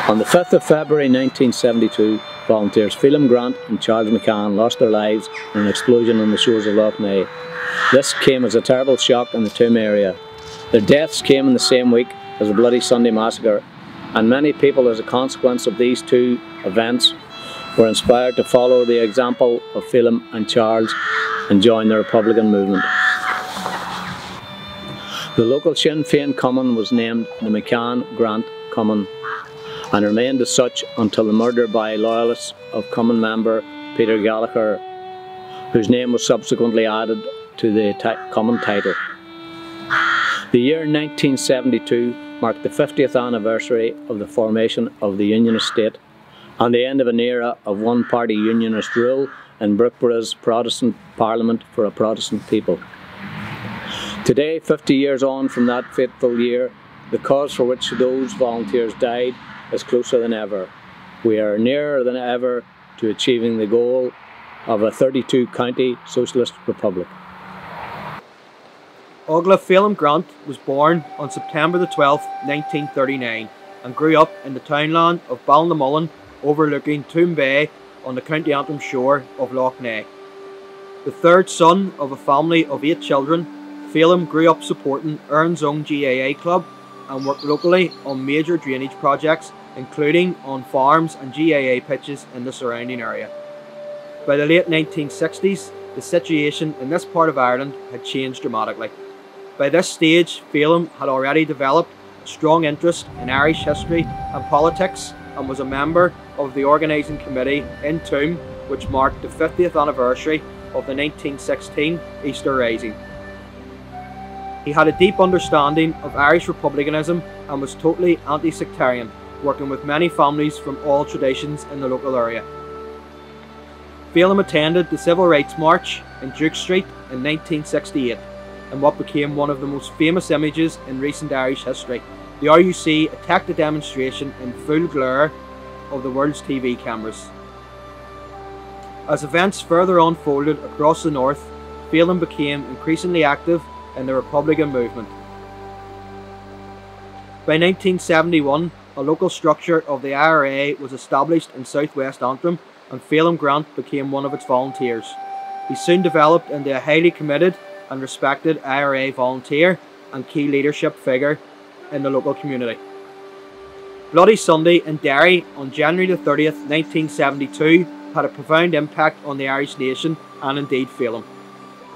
On the 5th of February 1972, volunteers Phelim Grant and Charles McCann lost their lives in an explosion on the shores of Lough Neagh. This came as a terrible shock in the Tuam area. Their deaths came in the same week as the Bloody Sunday Massacre, and many people, as a consequence of these two events, were inspired to follow the example of Phelim and Charles and join the Republican movement. The local Sinn Féin Common was named the McCann-Grant Common and remained as such until the murder by loyalists of Common member Peter Gallagher, whose name was subsequently added to the Common title. The year 1972 marked the 50th anniversary of the formation of the Unionist state and the end of an era of one-party Unionist rule in Brookborough's Protestant Parliament for a Protestant people. Today, 50 years on from that fateful year, the cause for which those volunteers died is closer than ever. We are nearer than ever to achieving the goal of a 32-county socialist republic. Ógla Phelim Grant was born on September the 12th, 1939 and grew up in the townland of Ballinamullin overlooking Tuam Bay on the County Antrim shore of Lough Neagh. The third son of a family of 8 children, Phelim grew up supporting Erin's Own GAA club and worked locally on major drainage projects, including on farms and GAA pitches in the surrounding area. By the late 1960s, the situation in this part of Ireland had changed dramatically. By this stage, Phelim had already developed a strong interest in Irish history and politics and was a member of the organising committee in Tuam, which marked the 50th anniversary of the 1916 Easter Rising. He had a deep understanding of Irish republicanism and was totally anti-sectarian, working with many families from all traditions in the local area. Phelim attended the Civil Rights March in Duke Street in 1968, and what became one of the most famous images in recent Irish history. The RUC attacked the demonstration in full glare of the world's TV cameras. As events further unfolded across the north, Phelim became increasingly active in the Republican movement. By 1971, a local structure of the IRA was established in southwest Antrim, and Phelim Grant became one of its volunteers. He soon developed into a highly committed and respected IRA volunteer and key leadership figure in the local community. Bloody Sunday in Derry on January the 30th, 1972 had a profound impact on the Irish nation and indeed Phelim.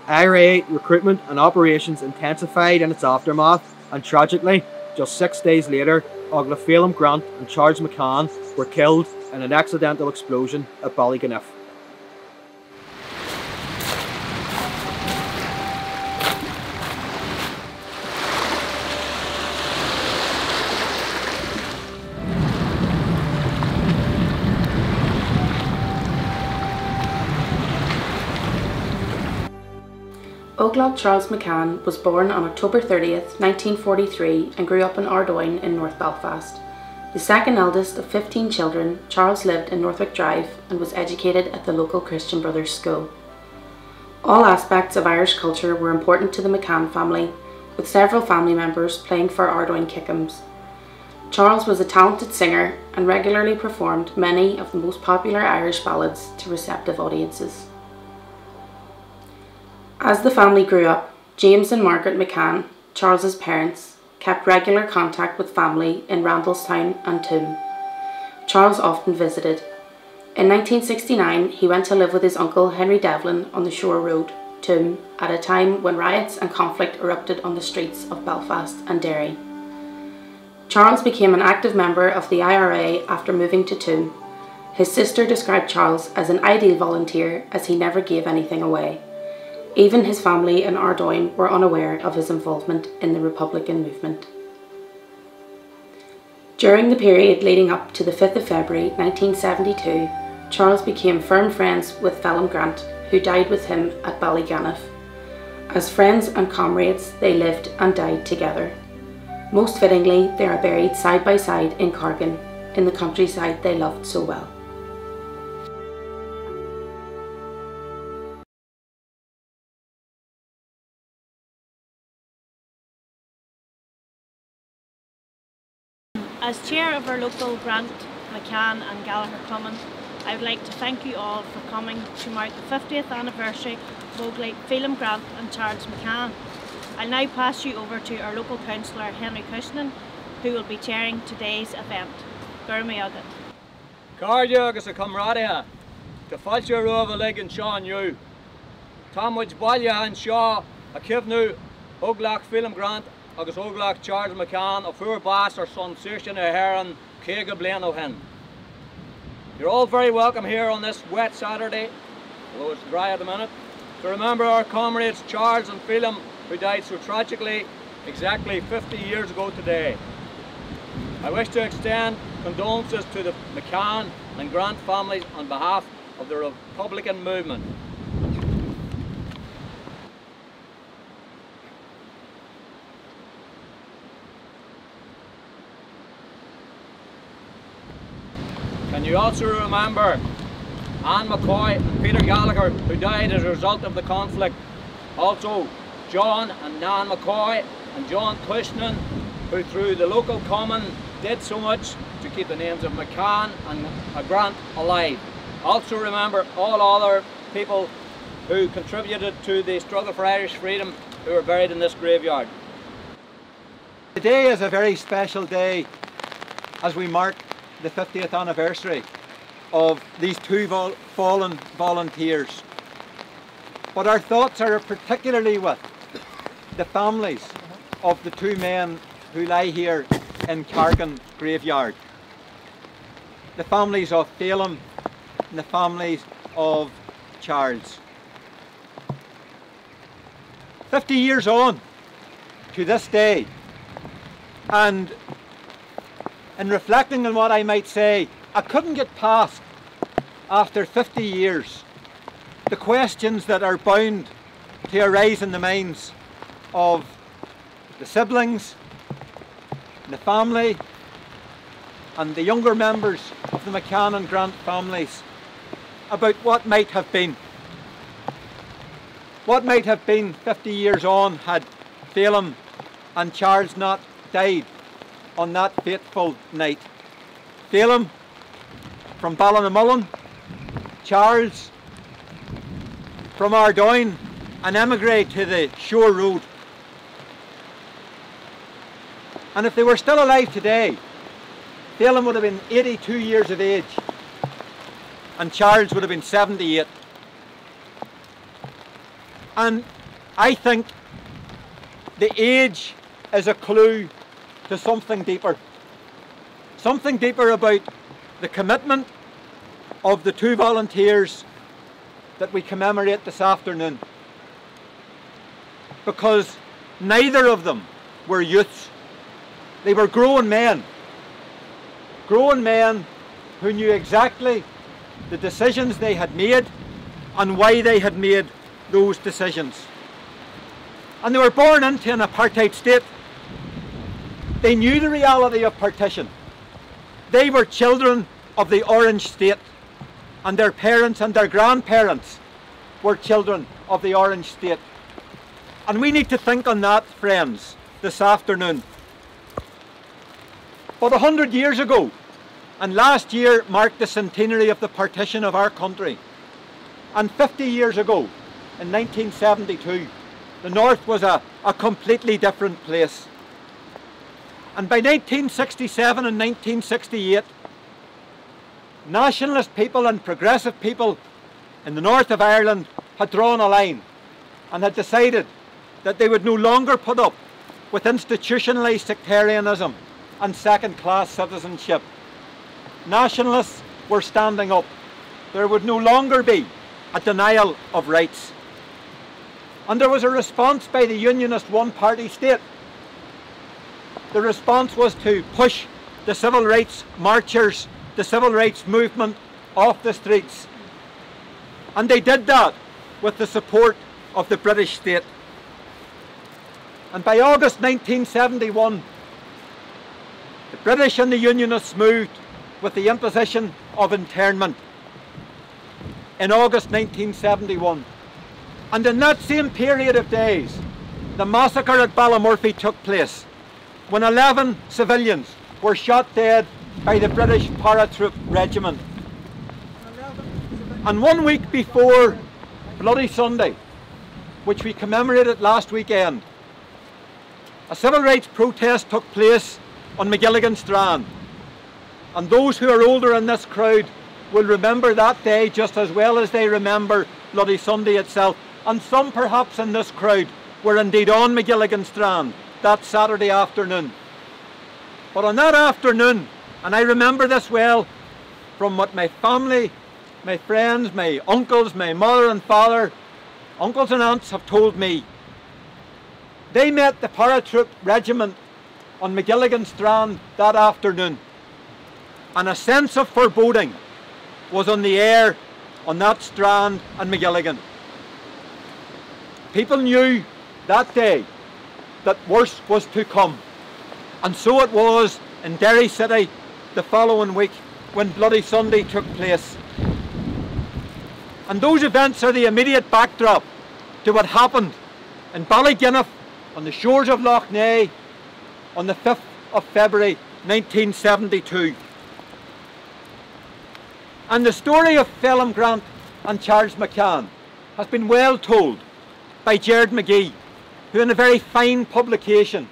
IRA recruitment and operations intensified in its aftermath, and tragically, just 6 days later, Ógla Phelim Grant and Charles McCann were killed in an accidental explosion at Ballyganiff. Ógla Charles McCann was born on October 30th, 1943 and grew up in Ardoyne in North Belfast. The second eldest of 15 children, Charles lived in Northwick Drive and was educated at the local Christian Brothers School. All aspects of Irish culture were important to the McCann family, with several family members playing for Ardoyne Kickhams. Charles was a talented singer and regularly performed many of the most popular Irish ballads to receptive audiences. As the family grew up, James and Margaret McCann, Charles's parents, kept regular contact with family in Randallstown and Tuam. Charles often visited. In 1969, he went to live with his uncle Henry Devlin on the Shore Road, Tuam, at a time when riots and conflict erupted on the streets of Belfast and Derry. Charles became an active member of the IRA after moving to Tuam. His sister described Charles as an ideal volunteer as he never gave anything away. Even his family in Ardoyne were unaware of his involvement in the Republican movement. During the period leading up to the 5th of February 1972, Charles became firm friends with Phelim Grant, who died with him at Ballyganiff. As friends and comrades, they lived and died together. Most fittingly, they are buried side by side in Corgan, in the countryside they loved so well. As chair of our local Grant, McCann and Gallagher Common, I would like to thank you all for coming to mark the 50th anniversary of Ogley, Phelim Grant and Charles McCann. I'll now pass you over to our local councillor Henry Cushnan, who will be chairing today's event. Gurmi Agat. Cardia agus a camaradia, the Falcher Rova Leg and Sean you. Tomwich Balya and Shaw, a Kivnu, Oglach Phelim Grant, agus Oglach Charles McCann, of Fur Bass or Son Sirshan Heron, Kega Blaine O'Hen. You're all very welcome here on this wet Saturday, although it's dry at the minute, to remember our comrades Charles and Phelim, who died so tragically exactly 50 years ago today. I wish to extend condolences to the McCann and Grant families on behalf of the Republican movement. Can you also remember Anne McCoy and Peter Gallagher, who died as a result of the conflict? Also John and Nan McCoy and John Cushnan, who through the local common did so much to keep the names of McCann and Grant alive. Also remember all other people who contributed to the struggle for Irish freedom who are buried in this graveyard. Today is a very special day as we mark the 50th anniversary of these two fallen volunteers. But our thoughts are particularly with the families of the two men who lie here in Cargan graveyard. The families of Phelim and the families of Charles. 50 years on to this day, and in reflecting on what I might say, I couldn't get past, after 50 years, the questions that are bound to arise in the minds of the siblings, the family, and the younger members of the McCann and Grant families about what might have been. What might have been 50 years on had Phelim and Charles not died on that fateful night. Phelim from Ballinamullin, Charles from Ardoyne, an emigre to the Shore Road. And if they were still alive today, Phelim would have been 82 years of age and Charles would have been 78. And I think the age is a clue to something deeper. Something deeper about the commitment of the two volunteers that we commemorate this afternoon. Because neither of them were youths. They were grown men. Grown men who knew exactly the decisions they had made and why they had made those decisions. And they were born into an apartheid state. They knew the reality of partition. They were children of the Orange State, and their parents and their grandparents were children of the Orange State. And we need to think on that, friends, this afternoon. But 100 years ago, and last year marked the centenary of the partition of our country, and 50 years ago, in 1972, the North was a completely different place. And by 1967 and 1968, nationalist people and progressive people in the north of Ireland had drawn a line and had decided that they would no longer put up with institutionalised sectarianism and second-class citizenship. Nationalists were standing up. There would no longer be a denial of rights. And there was a response by the Unionist one-party state. The response was to push the civil rights marchers, the civil rights movement off the streets. And they did that with the support of the British state. And by August 1971, the British and the Unionists moved with the imposition of internment in August 1971. And in that same period of days, the massacre at Ballymurphy took place when 11 civilians were shot dead by the British Paratroop Regiment. And 1 week before Bloody Sunday, which we commemorated last weekend, a civil rights protest took place on Magilligan Strand. And those who are older in this crowd will remember that day just as well as they remember Bloody Sunday itself. And some perhaps in this crowd were indeed on Magilligan Strand that Saturday afternoon. But on that afternoon, and I remember this well from what my family, my friends, my uncles, my mother and father, uncles and aunts have told me, they met the Paratroop Regiment on Magilligan Strand that afternoon, and a sense of foreboding was on the air on that strand and Magilligan. People knew that day that worse was to come, and so it was in Derry City the following week when Bloody Sunday took place. And those events are the immediate backdrop to what happened in Ballyginniff on the shores of Lough Neagh on the 5th of February 1972. And the story of Phelim Grant and Charles McCann has been well told by Gerard McGee, who in a very fine publication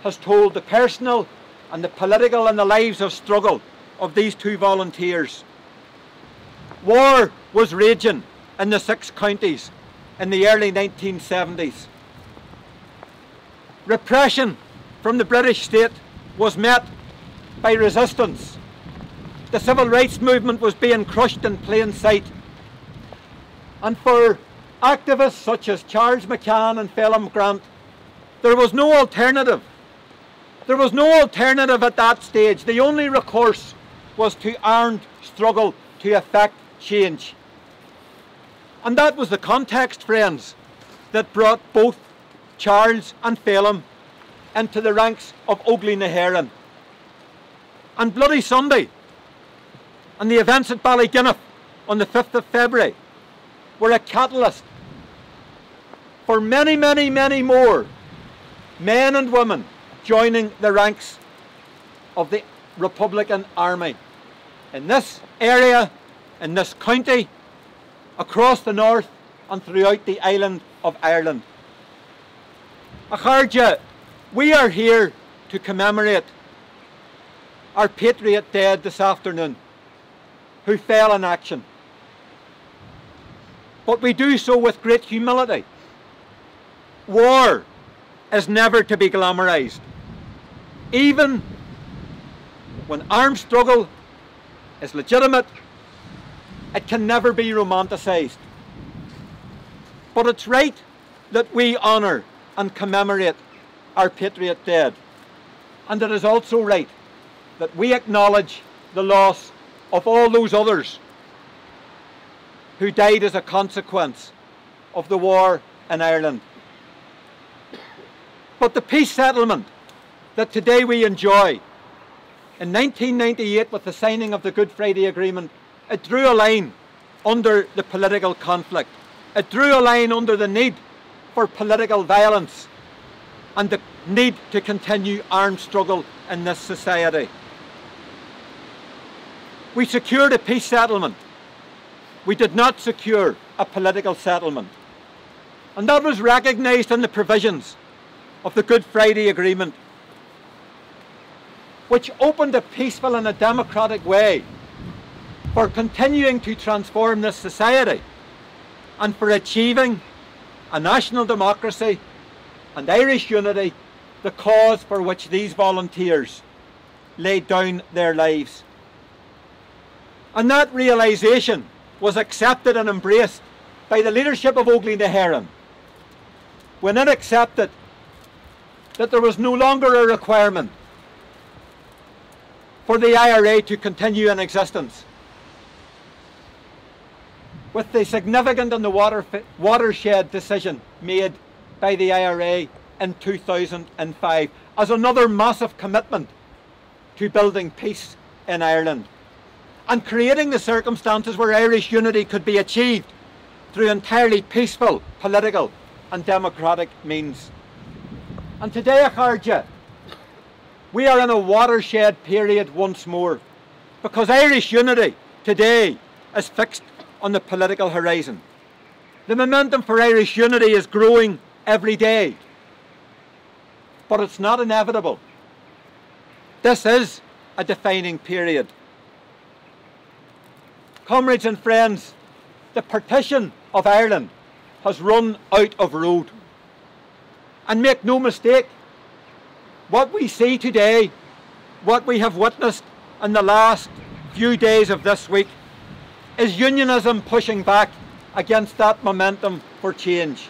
has told the personal and the political and the lives of struggle of these two volunteers. War was raging in the 6 counties in the early 1970s. Repression from the British state was met by resistance. The civil rights movement was being crushed in plain sight. And for activists such as Charles McCann and Phelim Grant, there was no alternative. There was no alternative at that stage. The only recourse was to armed struggle to effect change. And that was the context, friends, that brought both Charles and Phelim into the ranks of Óglaigh na hÉireann. And Bloody Sunday and the events at Ballyginniff on the 5th of February were a catalyst for many, many, many more men and women joining the ranks of the Republican Army in this area, in this county, across the north and throughout the island of Ireland. Acharja, we are here to commemorate our patriot dead this afternoon, who fell in action. But we do so with great humility. War is never to be glamorised. Even when armed struggle is legitimate, it can never be romanticised. But it's right that we honour and commemorate our patriot dead. And it is also right that we acknowledge the loss of all those others who died as a consequence of the war in Ireland. But the peace settlement that today we enjoy, in 1998 with the signing of the Good Friday Agreement, it drew a line under the political conflict. It drew a line under the need for political violence and the need to continue armed struggle in this society. We secured a peace settlement. We did not secure a political settlement. And that was recognised in the provisions of the Good Friday Agreement, which opened a peaceful and a democratic way for continuing to transform this society and for achieving a national democracy and Irish unity, the cause for which these volunteers laid down their lives. And that realisation was accepted and embraced by the leadership of Óglaigh na hÉireann when it accepted that there was no longer a requirement for the IRA to continue in existence. With the significant and the watershed decision made by the IRA in 2005 as another massive commitment to building peace in Ireland and creating the circumstances where Irish unity could be achieved through entirely peaceful, political and democratic means. And today, Acharja, we are in a watershed period once more, because Irish unity today is fixed on the political horizon. The momentum for Irish unity is growing every day, but it's not inevitable. This is a defining period. Comrades and friends, the partition of Ireland has run out of road. And make no mistake, what we see today, what we have witnessed in the last few days of this week, is unionism pushing back against that momentum for change.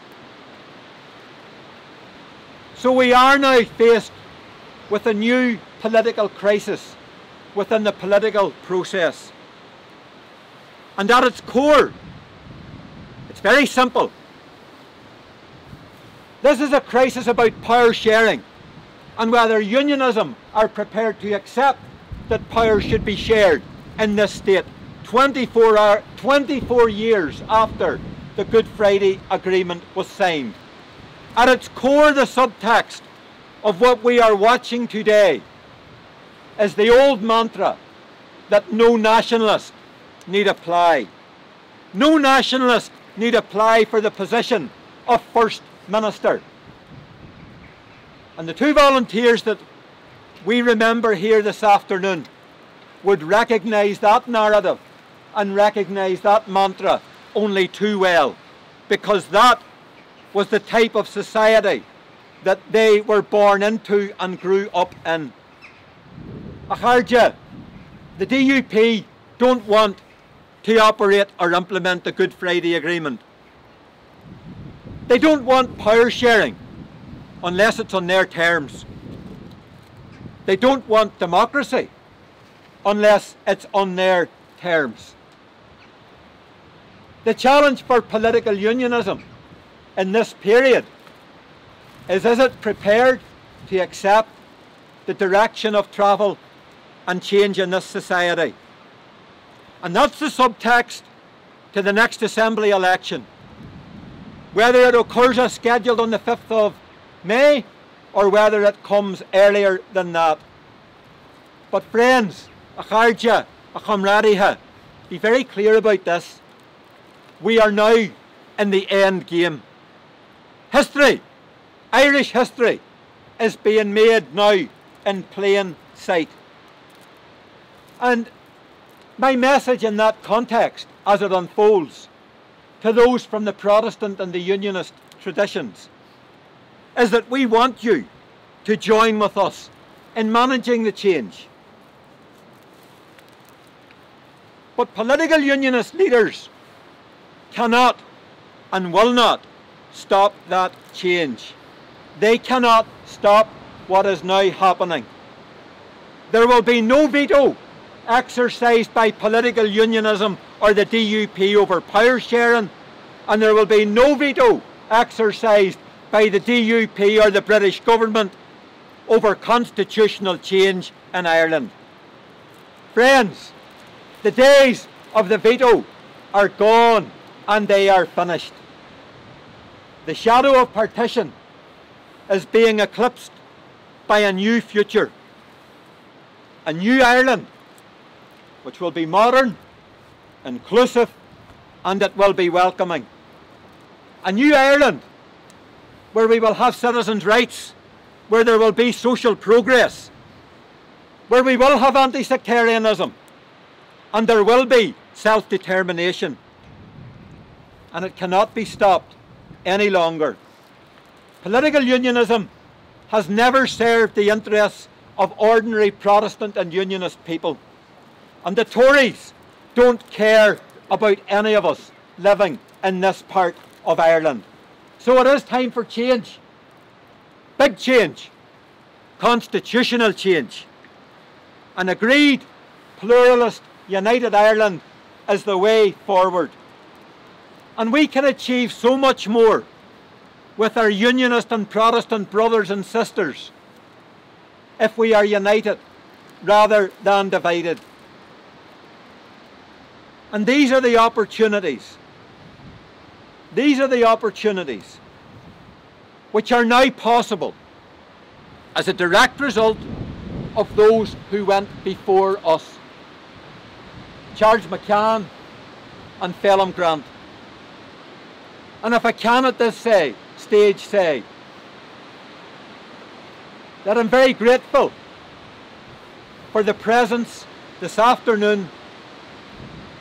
So we are now faced with a new political crisis within the political process. And at its core, it's very simple. This is a crisis about power sharing and whether unionism are prepared to accept that power should be shared in this state 24 years after the Good Friday Agreement was signed. At its core, the subtext of what we are watching today is the old mantra that no nationalist need apply. No nationalist need apply for the position of First Minister. And the two volunteers that we remember here this afternoon would recognise that narrative and recognise that mantra only too well, because that was the type of society that they were born into and grew up in. Acharja, the DUP don't want to operate or implement the Good Friday Agreement. They don't want power sharing unless it's on their terms. They don't want democracy unless it's on their terms. The challenge for political unionism in this period is it prepared to accept the direction of travel and change in this society? And that's the subtext to the next Assembly election. Whether it occurs as scheduled on the 5th of May or whether it comes earlier than that. But friends, Acharja, Achamradiha, be very clear about this. We are now in the end game. History, Irish history, is being made now in plain sight. And my message in that context, as it unfolds, to those from the Protestant and the Unionist traditions, is that we want you to join with us in managing the change. But political unionist leaders cannot and will not stop that change. They cannot stop what is now happening. There will be no veto exercised by political unionism or the DUP over power sharing, and there will be no veto exercised by the DUP or the British government over constitutional change in Ireland. Friends, the days of the veto are gone and they are finished. The shadow of partition is being eclipsed by a new future, a new Ireland which will be modern, inclusive, and it will be welcoming. A new Ireland where we will have citizens' rights, where there will be social progress, where we will have anti-sectarianism, and there will be self-determination. And it cannot be stopped any longer. Political unionism has never served the interests of ordinary Protestant and Unionist people. And the Tories don't care about any of us living in this part of Ireland. So it is time for change. Big change. Constitutional change. An agreed, pluralist, united Ireland is the way forward. And we can achieve so much more with our Unionist and Protestant brothers and sisters if we are united rather than divided. And these are the opportunities. These are the opportunities which are now possible as a direct result of those who went before us. Charles McCann and Phelim Grant. And if I can at this stage say that I'm very grateful for the presence this afternoon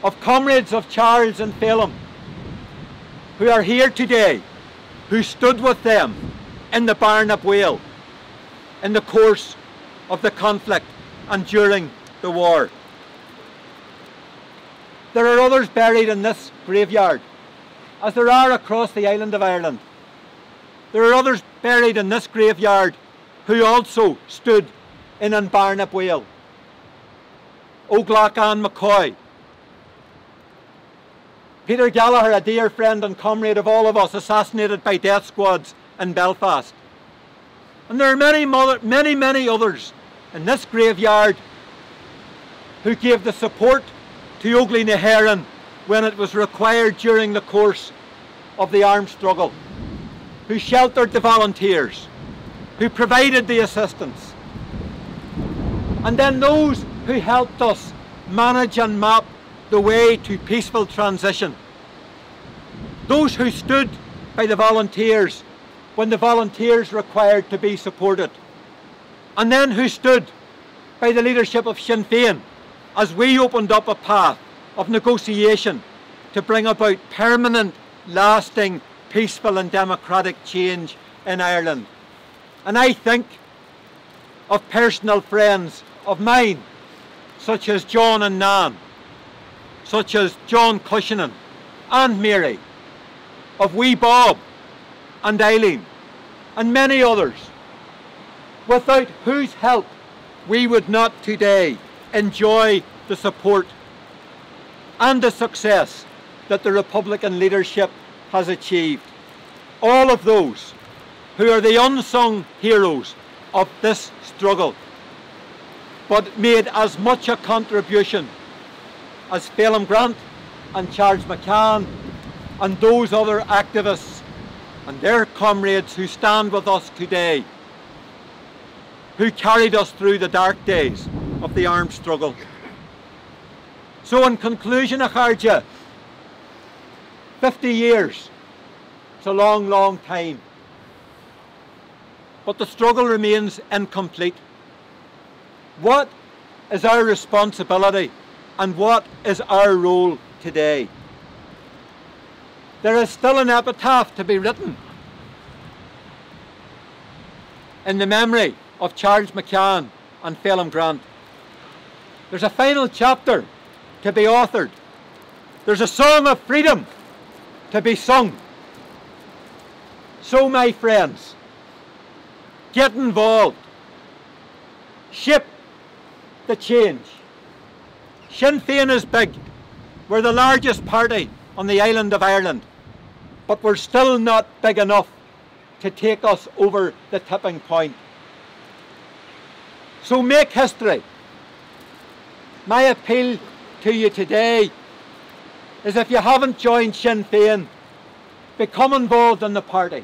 of comrades of Charles and Phelim who are here today, who stood with them in the Barnap Whale in the course of the conflict and during the war. There are others buried in this graveyard, as there are across the island of Ireland. There are others buried in this graveyard who also stood in an Barnap Whale. Óglacha Ann McCoy, Peter Gallagher, a dear friend and comrade of all of us, assassinated by death squads in Belfast. And there are many others in this graveyard who gave the support to Óglaigh na hÉireann when it was required during the course of the armed struggle, who sheltered the volunteers, who provided the assistance, and then those who helped us manage and map the way to peaceful transition. Those who stood by the volunteers when the volunteers required to be supported, and then who stood by the leadership of Sinn Féin as we opened up a path of negotiation to bring about permanent, lasting, peaceful and democratic change in Ireland. And I think of personal friends of mine, such as John and Nan, such as John Cushionan and Mary, of wee Bob and Eileen, and many others, without whose help we would not today enjoy the support and the success that the Republican leadership has achieved. All of those who are the unsung heroes of this struggle, but made as much a contribution as Phelim Grant and Charles McCann and those other activists and their comrades who stand with us today, who carried us through the dark days of the armed struggle. So in conclusion, Acharja, 50 years, it's a long, long time. But the struggle remains incomplete. What is our responsibility and what is our role today? There is still an epitaph to be written in the memory of Charles McCann and Phelim Grant. There's a final chapter to be authored. There's a song of freedom to be sung. So, my friends, get involved. Shape the change. Sinn Féin is big. We're the largest party on the island of Ireland, but we're still not big enough to take us over the tipping point. So make history. My appeal to you today is, if you haven't joined Sinn Féin, become involved in the party.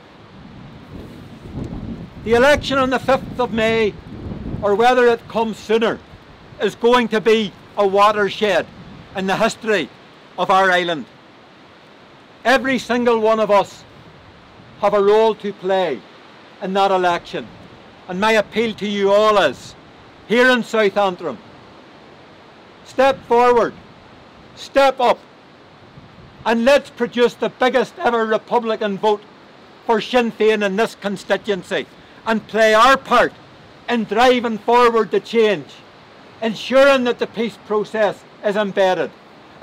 The election on the 5th of May, or whether it comes sooner, is going to be a watershed in the history of our island. Every single one of us have a role to play in that election. And my appeal to you all is, here in South Antrim, step forward, step up, and let's produce the biggest ever Republican vote for Sinn Féin in this constituency, and play our part in driving forward the change, ensuring that the peace process is embedded,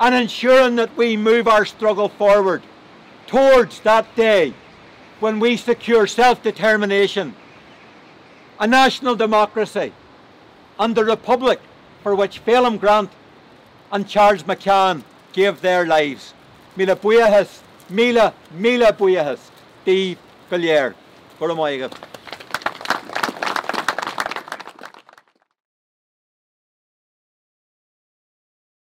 and ensuring that we move our struggle forward towards that day when we secure self-determination, a national democracy, and the republic for which Phelim Grant and Charles McCann gave their lives. Míle buíochas, míle buíochas, Díobh go léir.